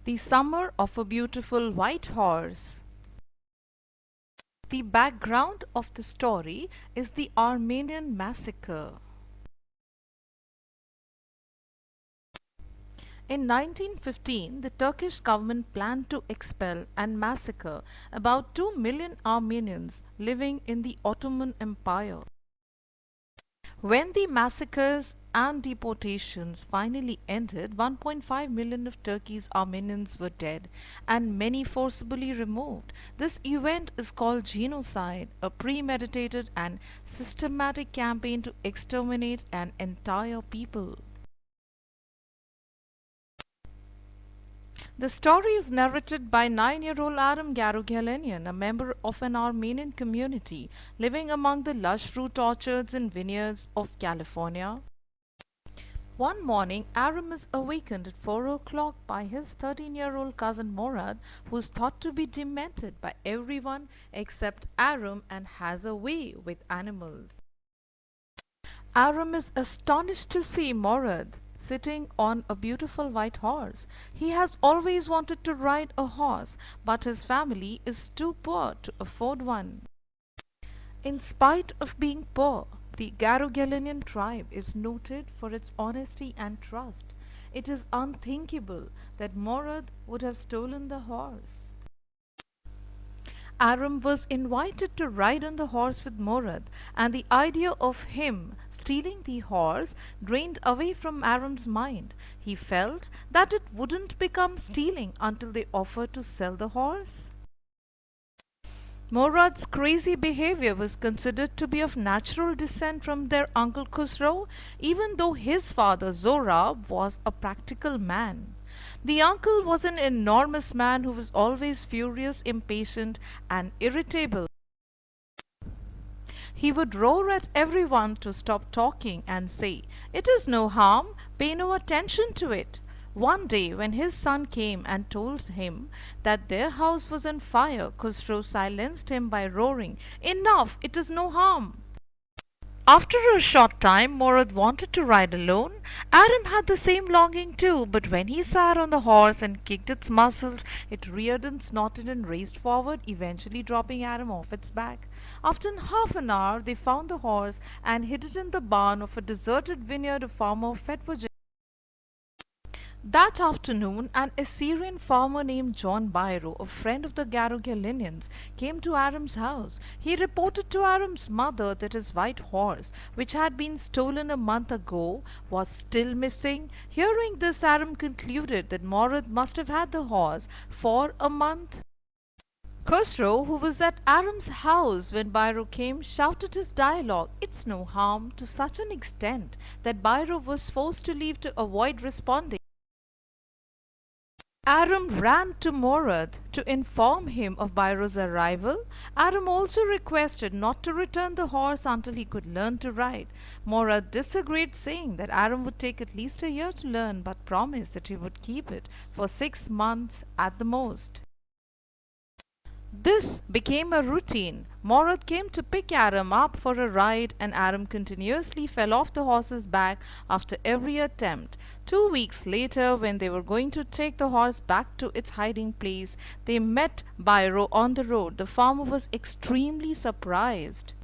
The Summer of a Beautiful White Horse. The background of the story is the Armenian massacre. In 1915, the Turkish government planned to expel and massacre about 2 million Armenians living in the Ottoman Empire. When the massacres and deportations finally ended, 1.5 million of Turkey's Armenians were dead and many forcibly removed. This event is called genocide, a premeditated and systematic campaign to exterminate an entire people. The story is narrated by 9-year-old Aram Garugalenian, a member of an Armenian community living among the lush fruit orchards and vineyards of California. One morning, Aram is awakened at 4 o'clock by his 13-year-old cousin Morad, who is thought to be demented by everyone except Aram and has a way with animals. Aram is astonished to see Morad sitting on a beautiful white horse. He has always wanted to ride a horse, but his family is too poor to afford one. In spite of being poor, the Garugalinian tribe is noted for its honesty and trust. It is unthinkable that Morad would have stolen the horse. Aram was invited to ride on the horse with Morad, and the idea of him stealing the horse drained away from Aram's mind. He felt that it wouldn't become stealing until they offered to sell the horse. Morad's crazy behavior was considered to be of natural descent from their uncle Khusro, even though his father Zorab was a practical man. The uncle was an enormous man who was always furious, impatient, and irritable. He would roar at everyone to stop talking and say, "It is no harm, pay no attention to it." One day, when his son came and told him that their house was on fire, Khusro silenced him by roaring, "Enough, it is no harm." After a short time, Morad wanted to ride alone. Aram had the same longing too, but when he sat on the horse and kicked its muscles, it reared and snorted and raced forward, eventually dropping Aram off its back. After half an hour, they found the horse and hid it in the barn of a deserted vineyard a farmer fed for. That afternoon, an Assyrian farmer named John Byro, a friend of the Garugalinians, came to Aram's house. He reported to Aram's mother that his white horse, which had been stolen a month ago, was still missing. Hearing this, Aram concluded that Morad must have had the horse for a month. Khosrow, who was at Aram's house when Byro came, shouted his dialogue, "It's no harm," to such an extent that Byro was forced to leave to avoid responding. Aram ran to Morad to inform him of Byro's arrival. Aram also requested not to return the horse until he could learn to ride. Morad disagreed, saying that Aram would take at least a year to learn, but promised that he would keep it for 6 months at the most. This became a routine. Morad came to pick Aram up for a ride, and Aram continuously fell off the horse's back after every attempt. 2 weeks later, when they were going to take the horse back to its hiding place, they met Byro on the road. The farmer was extremely surprised.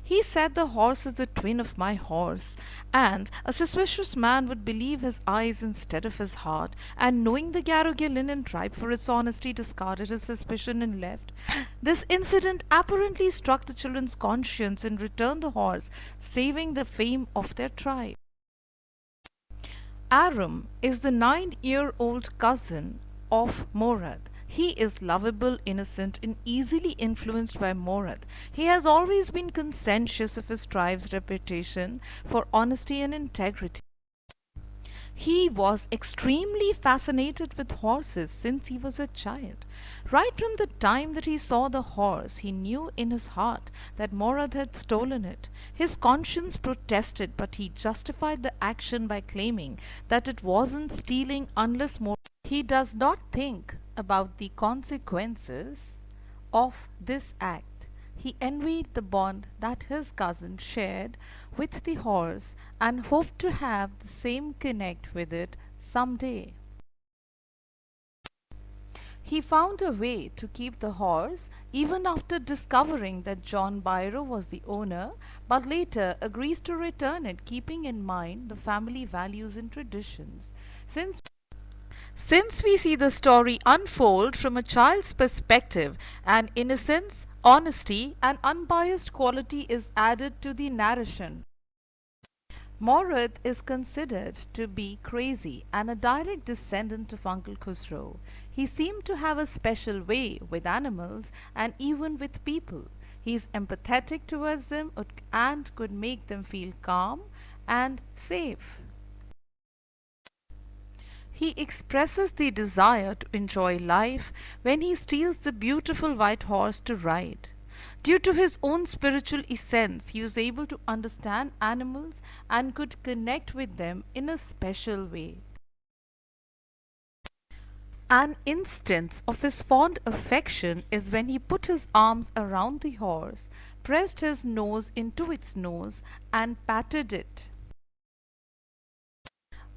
He said, "The horse is a twin of my horse," and a suspicious man would believe his eyes instead of his heart, and knowing the Garugalinian tribe for its honesty, discarded his suspicion and left. This incident apparently struck the children's conscience and returned the horse, saving the fame of their tribe. Aram is the 9-year-old cousin of Morad. He is lovable, innocent, and easily influenced by Morad. He has always been conscientious of his tribe's reputation for honesty and integrity. He was extremely fascinated with horses since he was a child. Right from the time that he saw the horse, he knew in his heart that Morad had stolen it. His conscience protested, but he justified the action by claiming that it wasn't stealing unless Morad. He does not think about the consequences of this act. He envied the bond that his cousin shared with the horse and hoped to have the same connect with it someday. He found a way to keep the horse even after discovering that John Byro was the owner, but later agrees to return it, keeping in mind the family values and traditions. Since since we see the story unfold from a child's perspective, an innocence, honesty, and unbiased quality is added to the narration. Morad is considered to be crazy and a direct descendant of Uncle Khusro. He seemed to have a special way with animals and even with people. He is empathetic towards them and could make them feel calm and safe. He expresses the desire to enjoy life when he steals the beautiful white horse to ride. Due to his own spiritual essence, he was able to understand animals and could connect with them in a special way. An instance of his fond affection is when he put his arms around the horse, pressed his nose into its nose, and patted it.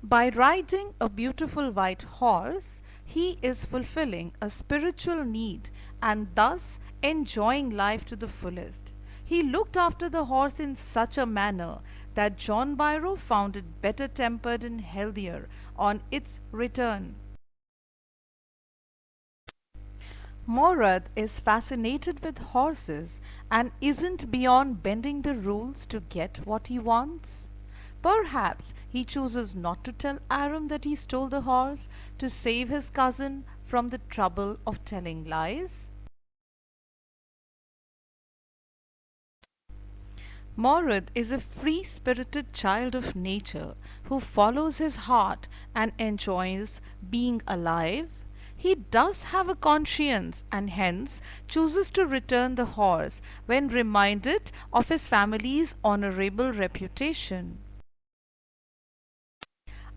By riding a beautiful white horse, he is fulfilling a spiritual need and thus enjoying life to the fullest. He looked after the horse in such a manner that John Byro found it better tempered and healthier on its return. Morad is fascinated with horses and isn't beyond bending the rules to get what he wants. Perhaps he chooses not to tell Aram that he stole the horse to save his cousin from the trouble of telling lies. Morad is a free-spirited child of nature who follows his heart and enjoys being alive. He does have a conscience and hence chooses to return the horse when reminded of his family's honorable reputation.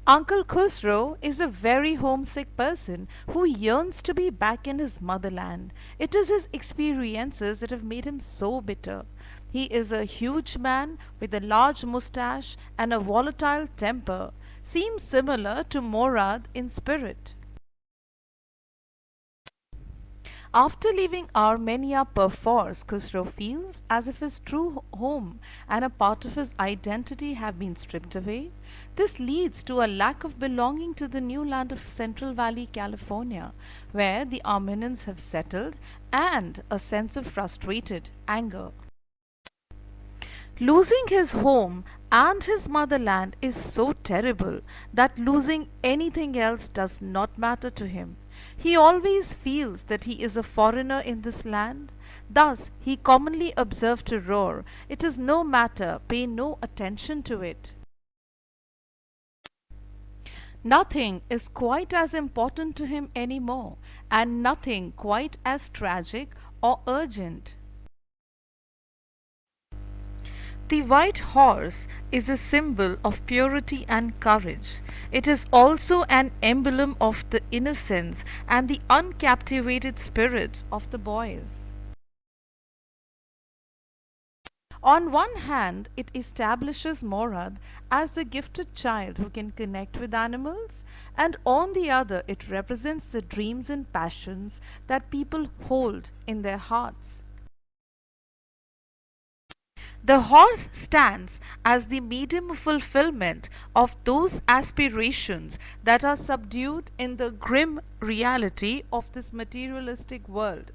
Uncle Khusro is a very homesick person who yearns to be back in his motherland. It is his experiences that have made him so bitter. He is a huge man with a large moustache and a volatile temper, seems similar to Morad in spirit. After leaving Armenia perforce, Khusro feels as if his true home and a part of his identity have been stripped away. This leads to a lack of belonging to the new land of Central Valley, California, where the Armenians have settled, and a sense of frustrated anger. Losing his home and his motherland is so terrible that losing anything else does not matter to him. He always feels that he is a foreigner in this land. Thus, he commonly observed to roar, "It is no matter, pay no attention to it." Nothing is quite as important to him anymore, and nothing quite as tragic or urgent. The white horse is a symbol of purity and courage. It is also an emblem of the innocence and the uncaptivated spirits of the boys. On one hand, it establishes Morad as the gifted child who can connect with animals, and on the other, it represents the dreams and passions that people hold in their hearts. The horse stands as the medium of fulfillment of those aspirations that are subdued in the grim reality of this materialistic world.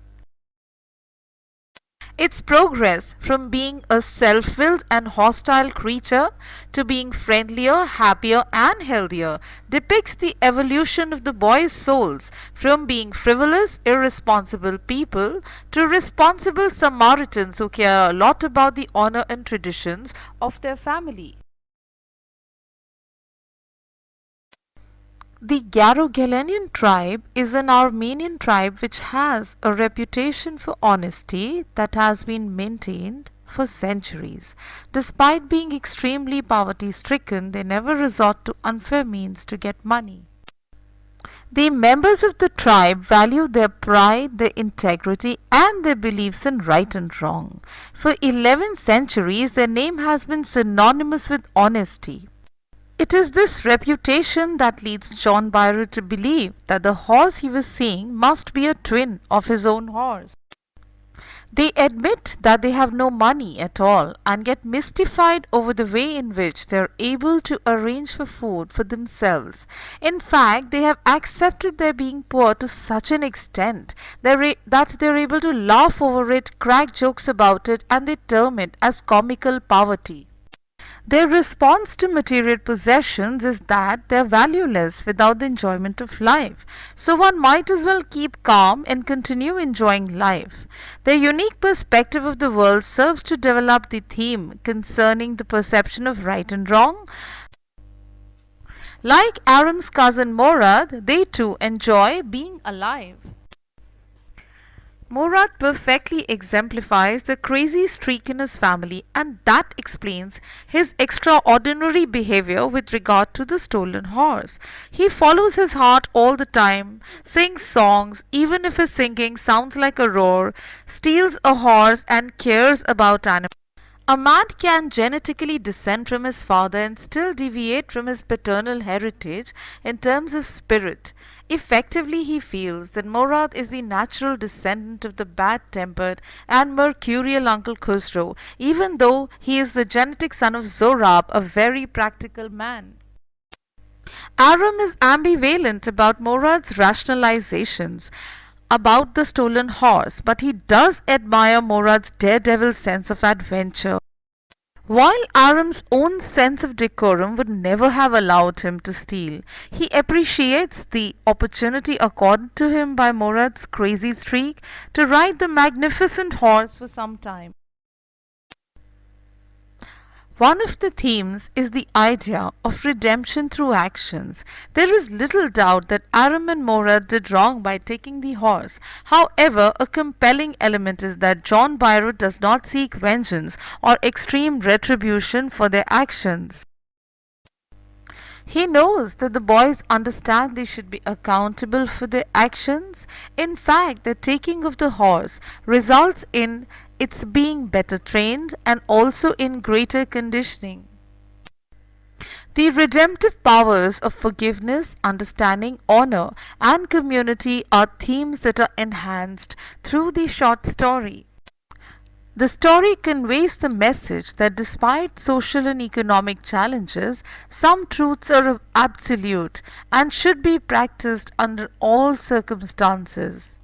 Its progress from being a self-willed and hostile creature to being friendlier, happier, and healthier depicts the evolution of the boys' souls from being frivolous, irresponsible people to responsible Samaritans who care a lot about the honor and traditions of their family. The Garo-Galenian tribe is an Armenian tribe which has a reputation for honesty that has been maintained for centuries. Despite being extremely poverty-stricken, they never resort to unfair means to get money. The members of the tribe value their pride, their integrity, and their beliefs in right and wrong. For 11 centuries, their name has been synonymous with honesty. It is this reputation that leads John Byron to believe that the horse he was seeing must be a twin of his own horse. They admit that they have no money at all and get mystified over the way in which they are able to arrange for food for themselves. In fact, they have accepted their being poor to such an extent that they are able to laugh over it, crack jokes about it, and they term it as comical poverty. Their response to material possessions is that they are valueless without the enjoyment of life. So one might as well keep calm and continue enjoying life. Their unique perspective of the world serves to develop the theme concerning the perception of right and wrong. Like Aram's cousin Morad, they too enjoy being alive. Murad perfectly exemplifies the crazy streak in his family, and that explains his extraordinary behavior with regard to the stolen horse. He follows his heart all the time, sings songs even if his singing sounds like a roar, steals a horse and cares about animals. A man can genetically descend from his father and still deviate from his paternal heritage in terms of spirit. Effectively, he feels that Morad is the natural descendant of the bad-tempered and mercurial Uncle Khusro, even though he is the genetic son of Zorab, a very practical man. Aram is ambivalent about Morad's rationalizations about the stolen horse, but he does admire Morad's daredevil sense of adventure. While Aram's own sense of decorum would never have allowed him to steal, he appreciates the opportunity accorded to him by Morad's crazy streak to ride the magnificent horse for some time. One of the themes is the idea of redemption through actions. There is little doubt that Aram and Morad did wrong by taking the horse. However, a compelling element is that John Byron does not seek vengeance or extreme retribution for their actions. He knows that the boys understand they should be accountable for their actions. In fact, the taking of the horse results in its being better trained and also in greater conditioning. The redemptive powers of forgiveness, understanding, honor, and community are themes that are enhanced through the short story. The story conveys the message that despite social and economic challenges, some truths are absolute and should be practiced under all circumstances.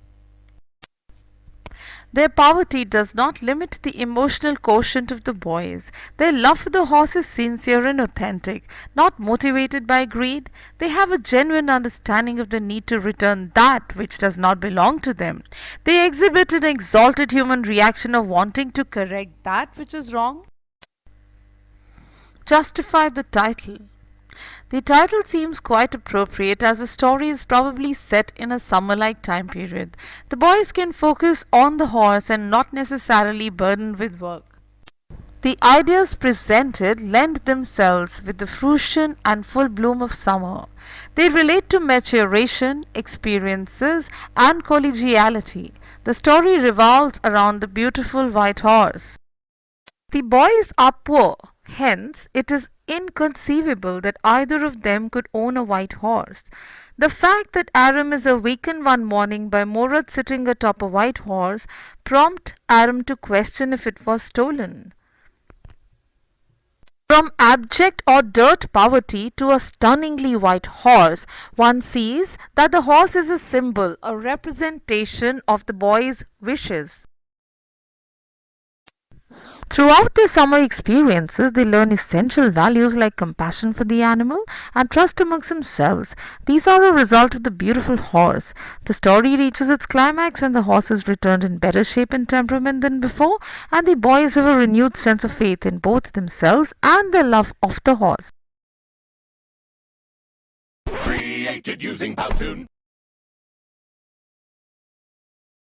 Their poverty does not limit the emotional quotient of the boys. Their love for the horse is sincere and authentic, not motivated by greed. They have a genuine understanding of the need to return that which does not belong to them. They exhibit an exalted human reaction of wanting to correct that which is wrong. Justify the title. The title seems quite appropriate as the story is probably set in a summer-like time period. The boys can focus on the horse and not necessarily burdened with work. The ideas presented lend themselves with the fruition and full bloom of summer. They relate to maturation, experiences, and collegiality. The story revolves around the beautiful white horse. The boys are poor. Hence, it is inconceivable that either of them could own a white horse. The fact that Aram is awakened one morning by Morad sitting atop a white horse prompts Aram to question if it was stolen. From abject or dirt poverty to a stunningly white horse, one sees that the horse is a symbol, a representation of the boy's wishes. Throughout their summer experiences, they learn essential values like compassion for the animal and trust amongst themselves. These are a result of the beautiful horse. The story reaches its climax when the horse is returned in better shape and temperament than before, and the boys have a renewed sense of faith in both themselves and their love of the horse. Created using Powtoon.